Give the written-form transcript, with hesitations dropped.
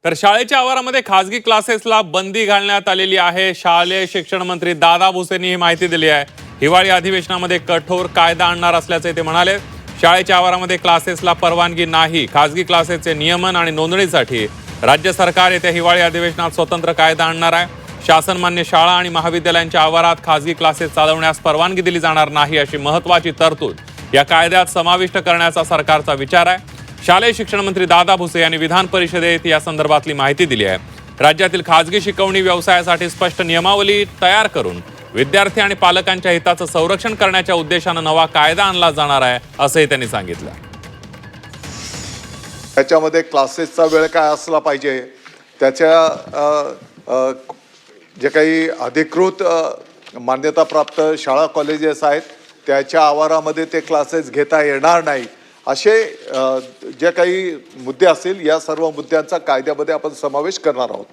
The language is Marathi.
तर शाळेच्या आवारामध्ये खासगी क्लासेसला बंदी घालण्यात आलेली आहे। शालेय शिक्षण मंत्री दादा भुसेंनी ही माहिती दिली आहे। हिवाळी अधिवेशनामध्ये कठोर कायदा आणणार असल्याचे ते म्हणाले। शाळेच्या आवारामध्ये क्लासेसला परवानगी नाही। खासगी क्लासेसचे नियमन आणि नोंदणीसाठी राज्य सरकार येत्या हिवाळी अधिवेशनात स्वतंत्र कायदा आणणार आहे। शासनमान्य शाळा आणि महाविद्यालयांच्या आवारात खासगी क्लासेस चालवण्यास परवानगी दिली जाणार नाही अशी महत्त्वाची तरतूद या कायद्यात समाविष्ट करण्याचा सरकारचा विचार आहे। शालेय शिक्षण मंत्री दादा भुसे यांनी विधान परिषदेत या संदर्भातली माहिती दिली आहे। राज्यातील खासगी शिकवणी व्यवसायासाठी स्पष्ट नियमावली तयार करून विद्यार्थी आणि पालकांच्या हिताचं संरक्षण करण्याच्या उद्देशाने नवा कायदा आणला जाणार आहे असंही त्यांनी सांगितलं। त्याच्यामध्ये क्लासेसचा वेळ काय असला पाहिजे, त्याच्या जे काही अधिकृत मान्यताप्राप्त शाळा कॉलेजेस आहेत त्याच्या आवारामध्ये ते क्लासेस घेता येणार नाही, असे जे काही मुद्दे असतील या सर्व मुद्द्यांचा कायद्यामध्ये आपण समावेश करणार आहोत।